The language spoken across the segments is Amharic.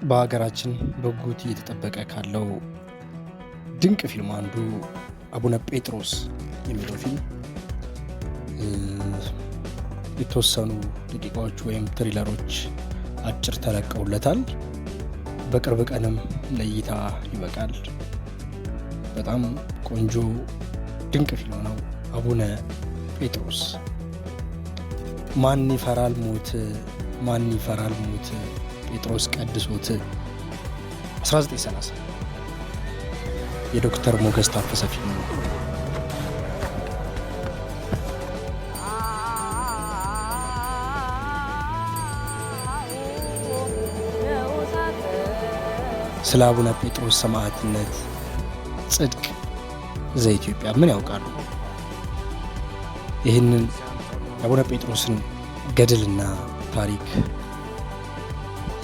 በሀገራችን በጉጉት እየተጠበቀ ካለው ድንቅ ፊልም አንዱ አቡነ ጴጥሮስ የሚለው ፊልም የተወሰኑ ደቂቃዎች ወይም ትሪለሮች አጭር ተለቀውለታል። በቅርብ ቀንም ለእይታ ይበቃል። በጣም ቆንጆ ድንቅ ፊልም ነው አቡነ ጴጥሮስ። ማን ይፈራል ሞት፣ ማን ይፈራል ሞት፣ ጴጥሮስ ቀድሶት 1930 የዶክተር ሞገስ ታፈሰ ፊልም ነው። ስለ አቡነ ጴጥሮስ ሰማዕትነት፣ ጽድቅ ዘኢትዮጵያ ምን ያውቃሉ? ይህንን የአቡነ ጴጥሮስን ገድልና ታሪክ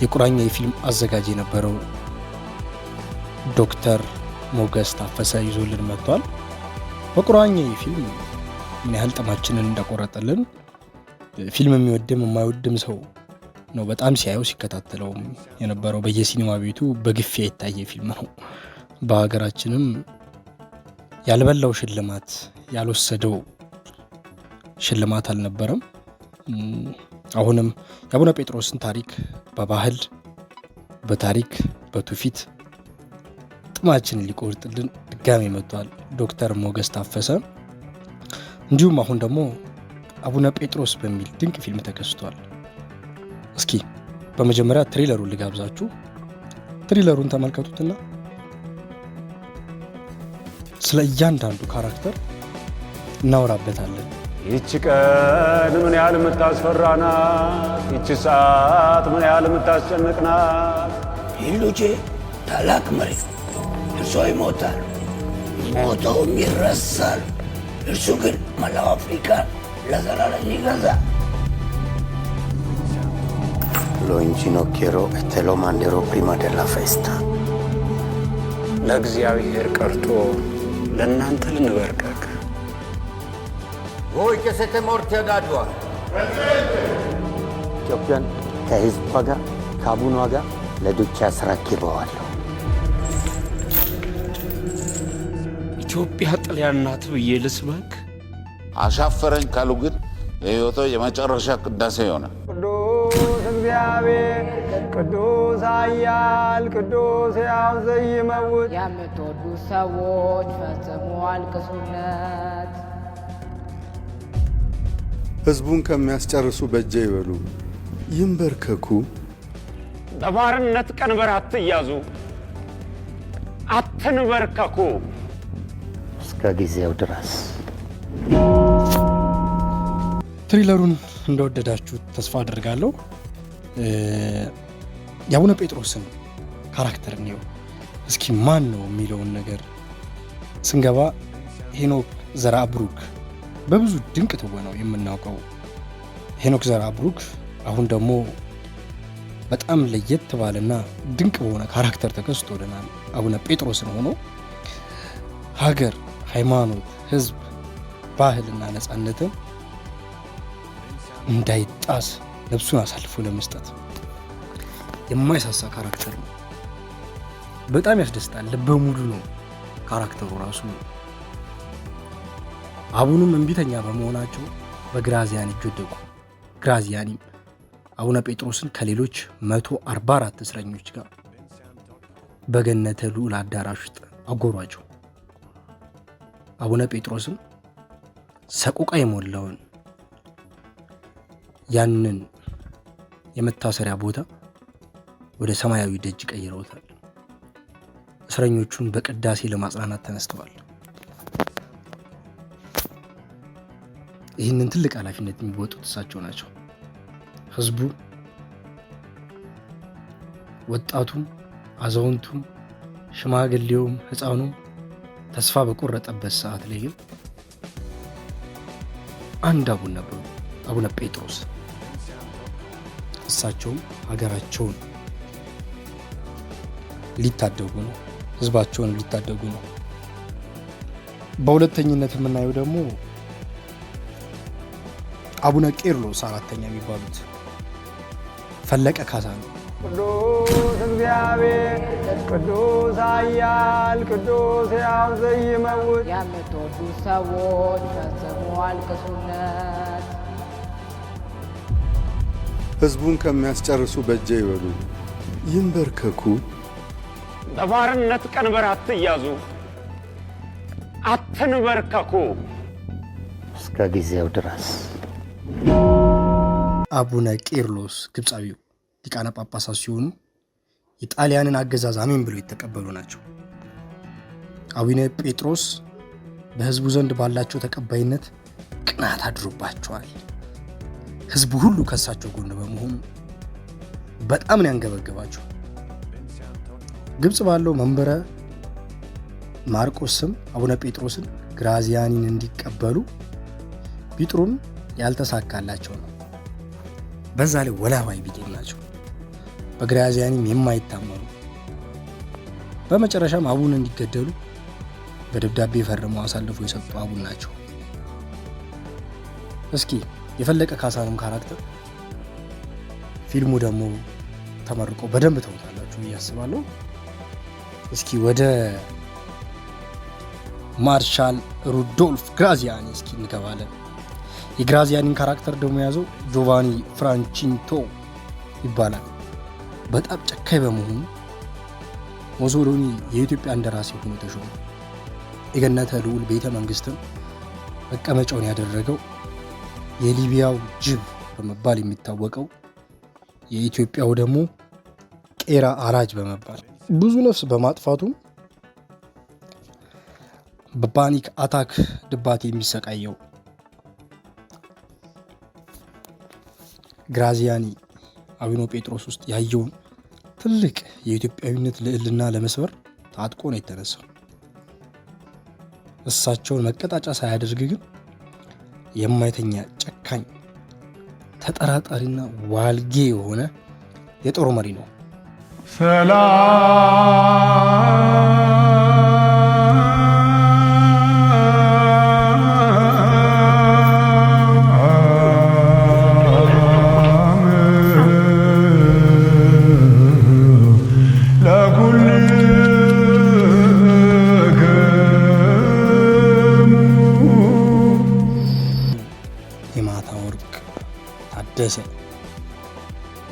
የቁራኛ የፊልም አዘጋጅ የነበረው ዶክተር ሞገስ ታፈሰ ይዞልን መጥቷል። በቁራኛ የፊልም ምን ያህል ጥማችንን እንደቆረጠልን ፊልም የሚወድም የማይወድም ሰው ነው በጣም ሲያየው ሲከታተለውም የነበረው። በየሲኒማ ቤቱ በግፊያ የታየ ፊልም ነው። በሀገራችንም ያልበላው ሽልማት ያልወሰደው ሽልማት አልነበረም። አሁንም የአቡነ ጴጥሮስን ታሪክ በባህል በታሪክ በትውፊት ጥማችንን ሊቆርጥልን ድጋሜ መጥቷል ዶክተር ሞገስ ታፈሰ። እንዲሁም አሁን ደግሞ አቡነ ጴጥሮስ በሚል ድንቅ ፊልም ተከስቷል። እስኪ በመጀመሪያ ትሪለሩን ልጋብዛችሁ። ትሪለሩን ተመልከቱትና ስለ እያንዳንዱ ካራክተር እናወራበታለን። ይቺ ቀን ምን ያህል የምታስፈራናት፣ ይቺ ሰዓት ምን ያህል የምታስጨንቅናት። ይህ ልጄ ታላቅ መሪ፣ እርሶ ይሞታል፣ ሞተውም ይረሳል። እርሱ ግን መላው አፍሪካን ለዘላለም ይገዛል። Lo inginocchierò e te lo manderò prima della festa. ለእግዚአብሔር ቀርቶ ለእናንተ ልንበርከክ። Voi che siete morti ad Adua, ኢትዮጵያን ከህዝቧ ጋር ከአቡኗ ጋር ለዱቻ አስረክበዋለሁ። ኢትዮጵያ ጥልያን ናት ብዬ ልስበክ። አሻፈረኝ ካሉ ግን የህይወቶ የመጨረሻ ቅዳሴ ይሆናል። ቅዱስ እግዚአብሔር ቅዱስ ኃያል ቅዱስ ሕያው ዘኢይመውት የምትወዱ ሰዎች ፈጽሞ አልቅሱለት። ህዝቡን ከሚያስጨርሱ በእጄ ይበሉ፣ ይንበርከኩ። በባርነት ቀንበር አትያዙ፣ አትንበርከኩ እስከ ጊዜው ድረስ። ትሪለሩን እንደወደዳችሁ ተስፋ አድርጋለሁ። የአቡነ ጴጥሮስን ካራክተር ነው እስኪ ማን ነው የሚለውን ነገር ስንገባ ሄኖክ ዘርአብሩክ በብዙ ድንቅ ትወናው የምናውቀው ሄኖክ ዘርአብሩክ አሁን ደግሞ በጣም ለየት ባለና ድንቅ በሆነ ካራክተር ተከስቶልናል። አቡነ ጴጥሮስን ሆኖ ሀገር፣ ሃይማኖት፣ ህዝብ፣ ባህልና ነፃነትን እንዳይጣስ ነፍሱን አሳልፎ ለመስጠት የማይሳሳ ካራክተር ነው። በጣም ያስደስታል። ልበ ሙሉ ነው ካራክተሩ ራሱ። አቡኑም እንቢተኛ በመሆናቸው በግራዚያኒ እጅ ወደቁ። ግራዚያኒም አቡነ ጴጥሮስን ከሌሎች 144 እስረኞች ጋር በገነተ ልዑል አዳራሽ ውስጥ አጎሯቸው። አቡነ ጴጥሮስም ሰቆቃ የሞላውን ያንን የመታሰሪያ ቦታ ወደ ሰማያዊ ደጅ ቀይረውታል። እስረኞቹን በቅዳሴ ለማጽናናት ተነስተዋል። ይህንን ትልቅ ኃላፊነት የሚወጡት እሳቸው ናቸው። ህዝቡ፣ ወጣቱም፣ አዛውንቱም፣ ሽማግሌውም፣ ህፃኑም ተስፋ በቆረጠበት ሰዓት ላይ ግን አንድ አቡነ ነበሩ፣ አቡነ ጴጥሮስ። እሳቸውም ሀገራቸውን ሊታደጉ ነው፣ ህዝባቸውን ሊታደጉ ነው። በሁለተኝነት የምናየው ደግሞ አቡነ ቄርሎስ አራተኛ የሚባሉት ፈለቀ ካሳ ነው። ቅዱስ እግዚአብሔር ቅዱስ ኃያል ቅዱስ ሕያው ዘኢይመውት የምትወዱ ሰዎች ፈጽሞ አልቅሱለት። ሕዝቡን ከሚያስጨርሱ በእጄ ይበሉ፣ ይንበርከኩ። በባርነት ቀንበር አትያዙ፣ አትንበርከኩ እስከ ጊዜው ድረስ። አቡነ ቄርሎስ ግብፃዊው ሊቃነ ጳጳሳት ሲሆኑ የጣሊያንን አገዛዝ አሜን ብለው የተቀበሉ ናቸው። አቡነ ጴጥሮስ በሕዝቡ ዘንድ ባላቸው ተቀባይነት ቅናት አድሮባቸዋል። ሕዝቡ ሁሉ ከሳቸው ጎን በመሆኑ በጣም ነው ያንገበገባቸው። ግብፅ ባለው መንበረ ማርቆስ ስም አቡነ ጴጥሮስን ግራዚያኒን እንዲቀበሉ ቢጥሩም ያልተሳካላቸው ነው። በዛ ላይ ወላዋይ ቢጤም ናቸው፣ በግራዚያኒም የማይታመኑ። በመጨረሻም አቡነ እንዲገደሉ በደብዳቤ ፈርመው አሳልፎ የሰጡ አቡነ ናቸው። እስኪ የፈለቀ ካሳንም ካራክተር ፊልሙ ደግሞ ተመርቆ በደንብ ተውታላችሁ ብዬ አስባለሁ። እስኪ ወደ ማርሻል ሩዶልፍ ግራዚያኒ እስኪ እንገባለን። የግራዚያኒን ካራክተር ደግሞ የያዘው ጆቫኒ ፍራንቺንቶ ይባላል። በጣም ጨካኝ በመሆኑ ሞሶሎኒ የኢትዮጵያ እንደራሴ ሆኖ ተሾመ። የገነተ ልዑል ቤተ መንግስትም መቀመጫውን ያደረገው የሊቢያው ጅብ በመባል የሚታወቀው የኢትዮጵያው ደግሞ ቄራ አራጅ በመባል ብዙ ነፍስ በማጥፋቱም በፓኒክ አታክ ድባቴ የሚሰቃየው ግራዚያኒ አቡነ ጴጥሮስ ውስጥ ያየውን ትልቅ የኢትዮጵያዊነት ልዕልና ለመስበር ታጥቆ ነው የተነሳው። እሳቸውን መቀጣጫ ሳያደርግ ግን የማይተኛ ጨካኝ፣ ተጠራጣሪና ዋልጌ የሆነ የጦር መሪ ነው። የማታ ወርቅ ታደሰ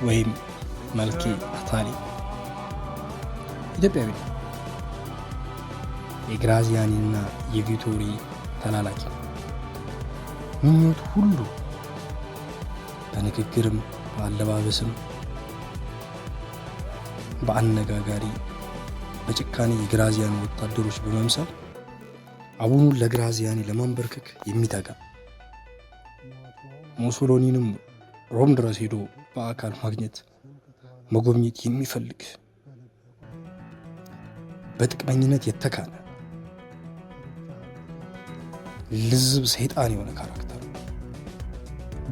ወይም መልኬ አታሊ ኢትዮጵያዊ ነው። የግራዚያኒና የቪቶሪ ተላላኪ ምኞቱ ሁሉ በንግግርም በአለባበስም በአነጋጋሪ በጭካኔ የግራዚያኒ ወታደሮች በመምሰል አቡኑን ለግራዚያኒ ለማንበርከክ የሚተጋ ሞሶሎኒንም ሮም ድረስ ሄዶ በአካል ማግኘት መጎብኘት የሚፈልግ በጥቅመኝነት የተካነ ልዝብ ሰይጣን የሆነ ካራክተር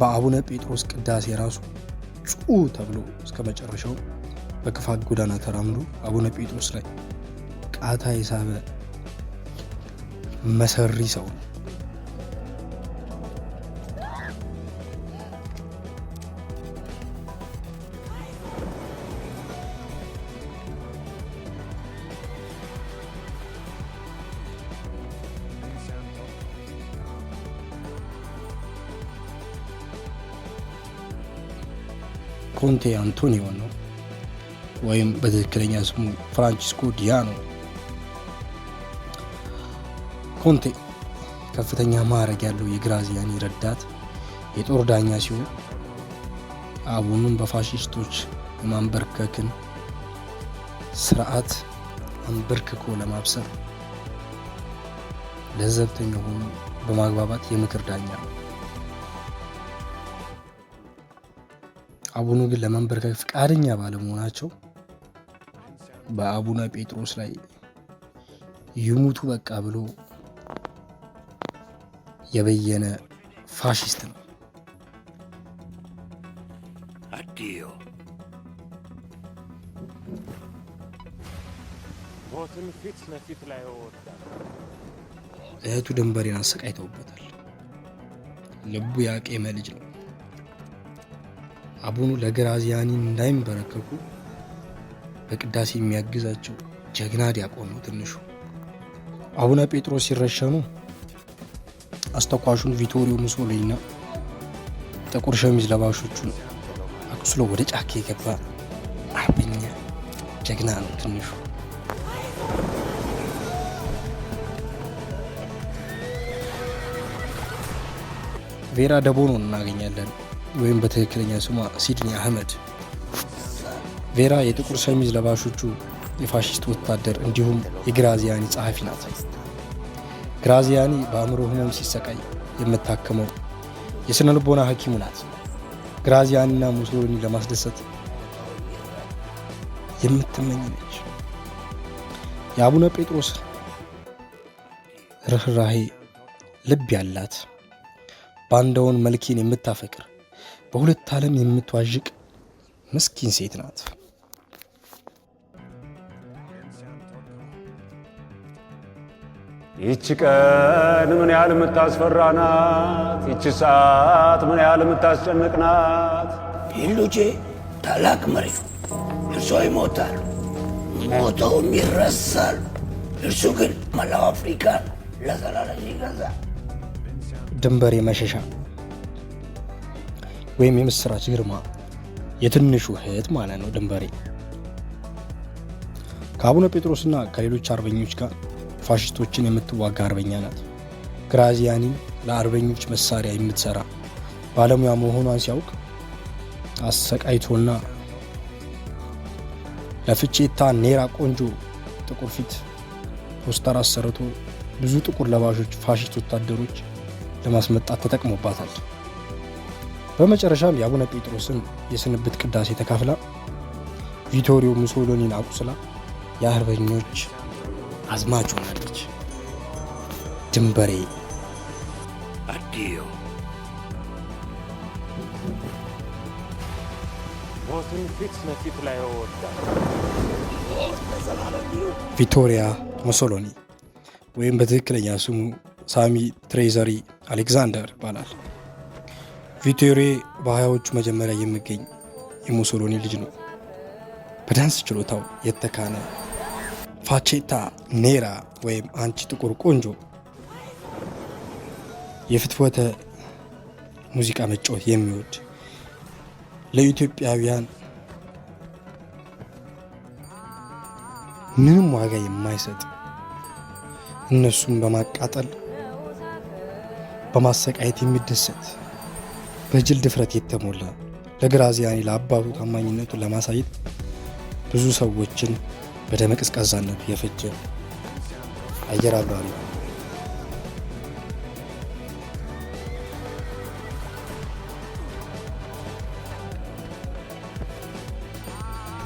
በአቡነ ጴጥሮስ ቅዳሴ ራሱ ጩ ተብሎ እስከ መጨረሻው በክፋት ጎዳና ተራምዶ አቡነ ጴጥሮስ ላይ ቃታ የሳበ መሰሪ ሰው ነው። ኮንቴ አንቶኒዮ ነው ወይም በትክክለኛ ስሙ ፍራንቺስኮ ዲያኖ። ኮንቴ ከፍተኛ ማዕረግ ያለው የግራዚያኒ ረዳት የጦር ዳኛ ሲሆን አቡኑን በፋሺስቶች የማንበርከክን ስርዓት አንበርክኮ ለማብሰር ለዘብተኛ ሆኖ በማግባባት የምክር ዳኛ ነው። አቡኑ ግን ለማንበርከክ ፈቃደኛ ባለመሆናቸው በአቡነ ጴጥሮስ ላይ ይሙቱ በቃ ብሎ የበየነ ፋሺስት ነው። አዲዮ ሞትን ፊት ለፊት ላይ ወጣ። እህቱ ድንበሬን አሰቃይተውበታል። ልቡ ያቄመ ልጅ ነው። አቡኑ ለግራዚያኒ እንዳይንበረከኩ በቅዳሴ የሚያግዛቸው ጀግና ዲያቆን ነው ትንሹ። አቡነ ጴጥሮስ ሲረሸኑ አስተኳሹን ቪቶሪዮ ሙሶሊኒና ጥቁር ሸሚዝ ለባሾቹን አቁስሎ ወደ ጫካ የገባ አርበኛ ጀግና ነው ትንሹ። ቬራ ደቦኖን እናገኛለን፣ ወይም በትክክለኛ ስሟ ሲድኒ አህመድ። ቬራ የጥቁር ሸሚዝ ለባሾቹ የፋሽስት ወታደር እንዲሁም የግራዚያኒ ጸሐፊ ናት። ግራዚያኒ በአእምሮ ህመም ሲሰቃይ የምታከመው የስነ ልቦና ሐኪሙ ናት። ግራዚያኒና ሙሶሊኒ ለማስደሰት የምትመኝ ነች። የአቡነ ጴጥሮስ ርኅራሄ ልብ ያላት ባንዳውን መልኬን የምታፈቅር በሁለት ዓለም የምትዋዥቅ ምስኪን ሴት ናት። ይቺ ቀን ምን ያህል የምታስፈራ ናት! ይቺ ሰዓት ምን ያህል የምታስጨንቅ ናት! ፒሉቼ ታላቅ መሪ ነው። እርሶ ይሞታሉ፣ ሞተውም ይረሳሉ። እርሱ ግን መላው አፍሪካን ለዘላለም ይገዛል። ድንበሬ መሸሻ ወይም የምስራች ግርማ የትንሹ እህት ማለት ነው። ድንበሬ ከአቡነ ጴጥሮስና ከሌሎች አርበኞች ጋር ፋሽስቶችን የምትዋጋ አርበኛ ናት። ግራዚያኒ ለአርበኞች መሳሪያ የምትሰራ ባለሙያ መሆኗን ሲያውቅ አሰቃይቶና ለፍቼታ ኔራ ቆንጆ ጥቁር ፊት ፖስተር አሰርቶ ብዙ ጥቁር ለባሾች ፋሽስት ወታደሮች ለማስመጣት ተጠቅሞባታል። በመጨረሻም የአቡነ ጴጥሮስን የስንብት ቅዳሴ ተካፍላ ቪቶሪዮ ሙሶሊኒን አቁስላ የአርበኞች አዝማች ሆናለች። ድንበሬ አዲዮ ሞትን ፊት ለፊት ላይ ወጣ። ቪቶሪያ ሙሶሊኒ ወይም በትክክለኛ ስሙ ሳሚ ትሬዘሪ አሌክዛንደር ይባላል። ቪቶሪዮ በሀያዎቹ መጀመሪያ የሚገኝ የሙሶሊኒ ልጅ ነው። በዳንስ ችሎታው የተካነ ፋቼታ ኔራ ወይም አንቺ ጥቁር ቆንጆ የፍትወተ ሙዚቃ መጫወት የሚወድ ለኢትዮጵያውያን ምንም ዋጋ የማይሰጥ እነሱም በማቃጠል በማሰቃየት የሚደሰት በጅል ድፍረት የተሞላ ለግራዚያኒ ለአባቱ ታማኝነቱን ለማሳየት ብዙ ሰዎችን በደመ ቀዝቃዛነቱ የፈጀ አየር አብራሪ ነው።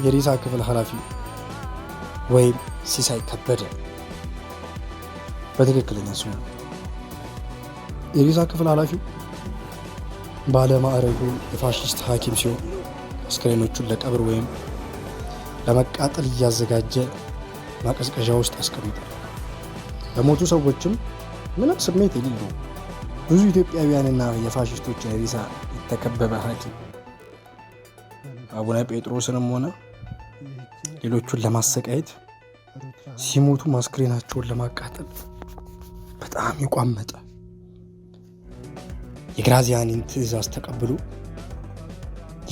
የሬሳ ክፍል ኃላፊ ወይም ሲሳይ ከበደ በትክክለኛ ስሙ። የሬሳ ክፍል ኃላፊው ባለማዕረጉ የፋሽስት ሐኪም ሲሆን አስከሬኖቹን ለቀብር ወይም ለመቃጠል እያዘጋጀ ማቀዝቀዣ ውስጥ ያስቀምጣል። ለሞቱ ሰዎችም ምንም ስሜት የሌለው ብዙ ኢትዮጵያውያንና የፋሽስቶችን ሬሳ የተከበበ ሐኪም አቡነ ጴጥሮስንም ሆነ ሌሎቹን ለማሰቃየት ሲሞቱ ማስክሬናቸውን ለማቃጠል በጣም የቋመጠ የግራዚያኒን ትዕዛዝ ተቀብሎ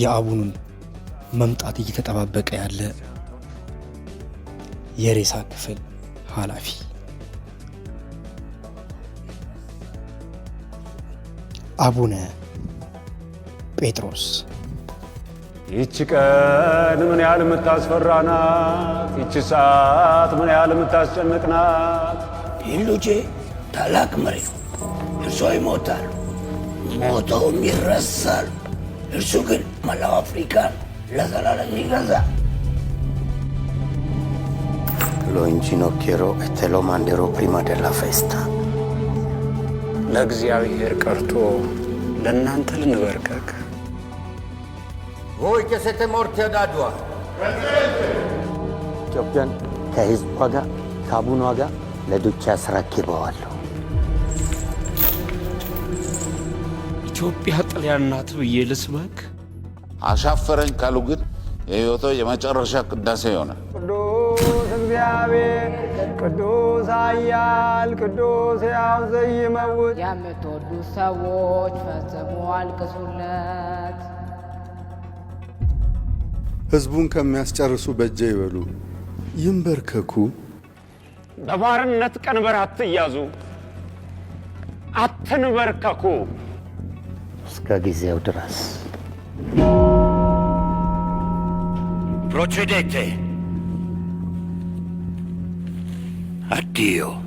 የአቡኑን መምጣት እየተጠባበቀ ያለ የሬሳ ክፍል ኃላፊ አቡነ ጴጥሮስ። ይቺ ቀን ምን ያህል የምታስፈራ ናት! ይቺ ሰዓት ምን ያህል የምታስጨንቅ ናት! ፒሉቼ ታላቅ መሪ ነው። እርሶ ይሞታሉ፣ ሞተውም ይረሳሉ። እርሱ ግን መላው አፍሪካን ለዘላለም ይገዛል። ሎ ኢንጂኖኬሮ ኤቴሎ ማንዴሮ ፕሪማ ደላ ፌስታ። ለእግዚአብሔር ቀርቶ ለእናንተ ልንበርከክ። Voi che siete morti ad Adua, ኢትዮጵያን ከህዝቧ ጋር ከአቡኗ ጋር ለዱቻ አስረክበዋለሁ። ኢትዮጵያ ጣሊያን ናት ብዬ ልስበክ? አሻፈረኝ ካሉ ግን የሕይወቶ የመጨረሻ ቅዳሴ ይሆናል። ቅዱስ እግዚአብሔር ቅዱስ ኃያል ቅዱስ ሕያው ዘይመውት የምትወዱት ሰዎች ፈጽሞ አልቅሱለት። ሕዝቡን ከሚያስጨርሱ በእጄ ይበሉ፣ ይንበርከኩ። በባርነት ቀንበር አትያዙ፣ አትንበርከኩ። እስከ ጊዜው ድረስ Procedete. Addio.